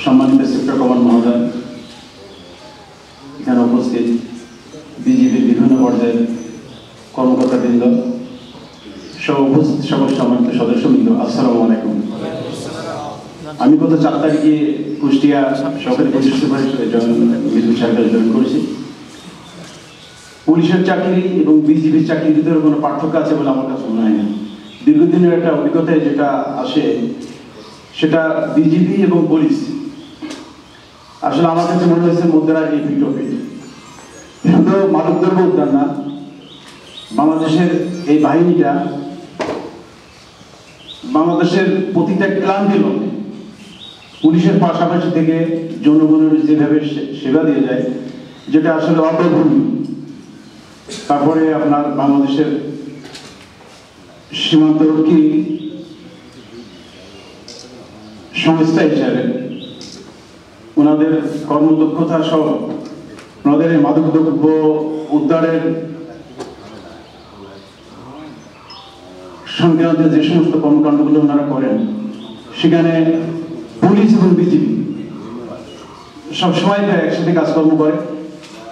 সম্মানিত sector command মহোদয়, এখানে উপস্থিত বিজিবির বিভিন্ন পর্যায়ের কর্মকর্তাবৃন্দ সহ উপস্থিত সকল সম্মানিত সদস্যবৃন্দ, আসসালামু আলাইকুম। আমি গত 4 তারিখে কুষ্টিয়া সরকারি পুলিশ সুপার হিসেবে বিদ্যুৎ সরকারে জয়েন করেছি। পুলিশের চাকরি এবং বিজিবির চাকরির ভিতরে কোনো পার্থক্য আছে বলে আমার কাছে মনে হয় না। দীর্ঘদিনের একটা অভিজ্ঞতায় যেটা আসে সেটা বিজিবি এবং পুলিশ আসলে আমার কাছে মনে হয়েছে মুদ্রার এই পিঠোপে শুধু মাদকদ্রব্য উদ্ধার না, বাংলাদেশের এই বাহিনীটা বাংলাদেশের প্রতিটা ক্লান্তি লগ্নে পুলিশের পাশাপাশি থেকে জনগণের যেভাবে সেবা দিয়ে যায়, যেটা আসলে অগ্রগণ্য। তারপরে আপনার বাংলাদেশের সীমান্তরক্ষী সংস্থা হিসাবে ওনাদের কর্মদক্ষতা সহ ওনাদের এই মাদকদ্রব্য উদ্ধারের সংক্রান্ত যে সমস্ত কর্মকাণ্ডগুলো ওনারা করেন, সেখানে পুলিশ এবং বিজিবি সবসময় একসাথে কাজকর্ম করে।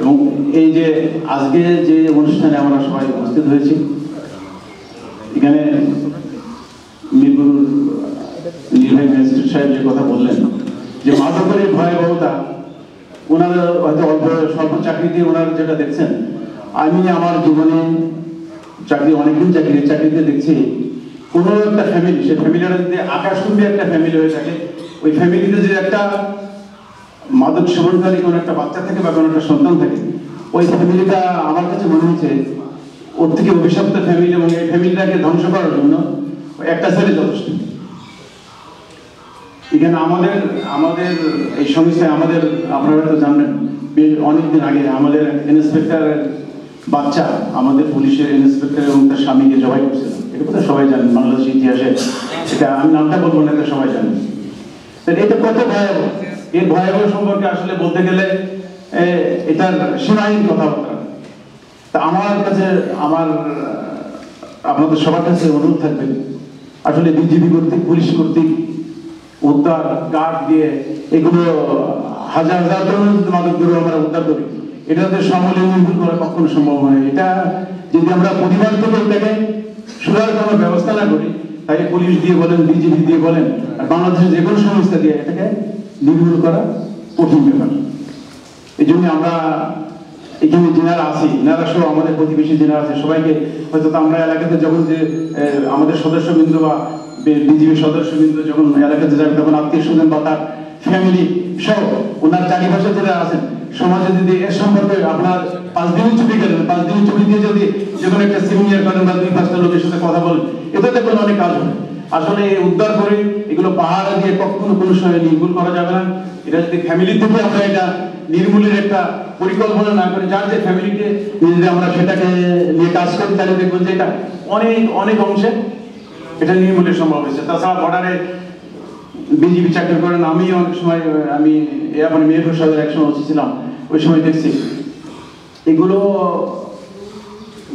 এবং এই যে আজকে যে অনুষ্ঠানে আমরা সবাই উপস্থিত হয়েছি, এখানে মিরপুর নির্বাহী ম্যাজিস্ট্রেট সাহেব যে কথা বললেন যে মাদকের ভয়াবহতা, ওনারা হয়তো অল্প স্বল্প চাকরি দিয়ে ওনারা যেটা দেখছেন, আমি আমার জীবনে অনেকদিন চাকরিতে দেখছি কোনো একটা ফ্যামিলি, সে ফ্যামিলিটা যদি আকাশচুম্বী একটা ফ্যামিলি হয়ে থাকে, ওই ফ্যামিলিতে যদি একটা মাদক সেবনকারী কোনো একটা বাচ্চা থাকে বা কোনো একটা সন্তান থাকে, ওই ফ্যামিলিটা আমার কাছে মনে হচ্ছে ওর থেকে অভিশপ্ত ফ্যামিলি, এবং এই ফ্যামিলিটাকে ধ্বংস করার জন্য একটা ছেলে যথেষ্ট। এখানে আমাদের এই সংস্থায় আপনারা তো জানবেন, অনেকদিন আগে আমাদের ইন্সপেক্টরের বাচ্চা আমাদের পুলিশের ইন্সপেক্টর এবং তার স্বামীকে জবাই করছিল। এটা কথা সবাই জানেন, বাংলাদেশের ইতিহাসে এটা আমি নামটা বলবো না, এটা সবাই জানেন। এটা কত ভয়াবহ, এই ভয়াবহ সম্পর্কে আসলে বলতে গেলে এটার সীমাহীন কথাবার্তা। তা আমার কাছে আপনাদের সবার কাছে অনুরোধ থাকবে, আসলে বিজিবি কর্তৃক পুলিশ কর্তৃক উদ্ধার গার্ড দিয়ে এগুলো হাজার মাদকদ্রব্য আমরা উদ্ধার করি, এটাতে সমূলে নির্ভুল করা কখনো সম্ভব নয়। এটা যদি আমরা পরিবার থেকে এটাকে সুরার কোনো ব্যবস্থা না করি, তাই পুলিশ দিয়ে বলেন, বিজিবি দিয়ে বলেন, আর বাংলাদেশের যে কোনো সংস্থা দিয়ে এটাকে নির্ভুল করা কঠিন ব্যাপার। এই জন্য আমরা এখানে জেনারা আছি, জেনারা সহ আমাদের প্রতিবেশী জেনারা আছে, সবাইকে হয়তো আমরা এলাকাতে যখন যে আমাদের সদস্যবৃন্দ বা বিজিবির সদস্যবৃন্দ যখন এলাকাতে যাবে, তখন আত্মীয় স্বজন বা তার ফ্যামিলি সহ ওনার চারিপাশে যারা আছেন সমাজে যদি এর সম্পর্কে আপনার 5 দিনের ছুটি গেলেন, 5 দিনের ছুটি দিয়ে যদি যে কোনো একটা সিনিয়র করেন বা 2-5টা লোকের সাথে কথা বলেন, এটাতে কোনো অনেক কাজ হবে। আসলে উদ্ধার করে এগুলো পাহাড় দিয়ে কখনো কোনো সময় নির্মূল করা যাবে না। এটা যদি ফ্যামিলি থেকে আমরা এটা নির্মূলের একটা পরিকল্পনা না করি, যার যে ফ্যামিলিকে যদি আমরা সেটাকে নিয়ে কাজ করি, তাহলে দেখবেন যে এটা অনেক অংশে এটা নির্মূলের সম্ভব হয়েছে। তাছাড়া বর্ডারে বিজিবি চাকরি করেন, আমি অনেক সময় আমি মেহেরপুর শহরের একসময় ছিলাম, ওই সময় দেখছি এগুলো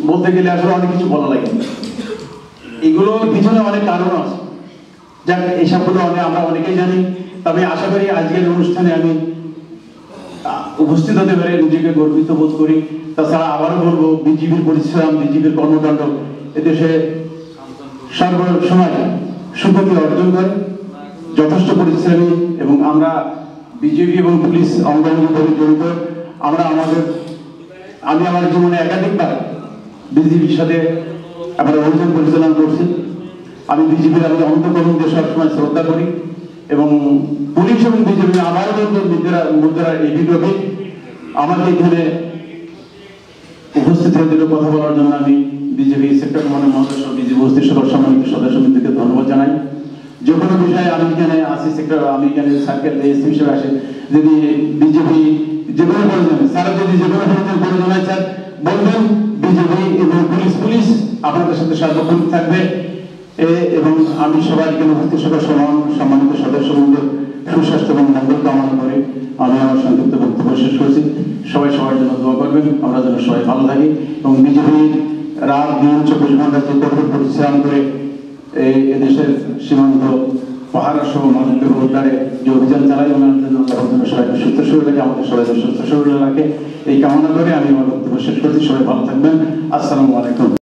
বলতে গেলে আসলে অনেক কিছু বলা লাগে। এগুলোর পিছনে অনেক কারণ আছে, যাক এইসবগুলো আমরা অনেকেই জানি। তবে আশা করি আজকের অনুষ্ঠানে আমি উপস্থিত হতে পারে নিজেকে গর্বিত বোধ করি। তাছাড়া আবারও বলবো, বিজিবির পরিশ্রম, বিজিবির কর্মকাণ্ড এদেশে সর্বসময় সুখ্যাতি অর্জন করে, যথেষ্ট পরিশ্রমী। এবং আমরা বিজেপি এবং পুলিশ অঙ্গাঙ্গিভাবে জড়িত। আমি আমার জীবনে একাধিকবার বিজিবির সাথে আমরা অভিযান পরিচালনা করছি। আমি বিজেপির অন্তঃকর্মীদের সবসময় শ্রদ্ধা করি, এবং পুলিশ এবং বিজেপি আবারও বলবো, মুদ্রার এই ভিডিওটি আমাকে এখানে উপস্থিত হয়ে কথা বলার জন্য আমি বিজেপি সেক্টর কমান্ডার মহাশয়, বিজেপি উপস্থিত সকল সম্মানিত সদস্যবৃন্দকে ধন্যবাদ জানাই। যে কোনো বিষয়ে আমি এখানে আসি, আমি এখানে সার্কেল এসপি হিসেবে আসি, যদি বিজেপি যে কোনো প্রয়োজনে স্যার যদি যে কোনো প্রয়োজন হয় স্যার বলবেন, বিজেপি এবং পুলিশ আপনাদের সাথে সার্বক্ষণ থাকবে। এবং আমি সবাই এখানে উপস্থিত সকল সম্মানিত সদস্যবৃন্দ সুস্বাস্থ্য এবং মঙ্গল কামনা করে আমি আমার সংক্ষিপ্ত বক্তব্য শেষ করছি। সবাই সবার জন্য দোয়া করবেন, আমরা যেন সবাই ভালো থাকি। এবং বিজেপির রাত দিন 24 ঘন্টা যে কঠোর পরিশ্রম করে এই দেশের সীমান্ত পাহারা সহ মাদকদ্রব্য উদ্ধারে যে অভিযান চালাই ওনার জন্য আল্লাহ সবাইকে সুস্থ শরীর রাখে, আমাদের সবাইকে সুস্থ শরীর রাখে এই কামনা করে আমি আমার বক্তব্য শেষ করছি। সবাই ভালো থাকবেন। আসসালামু আলাইকুম।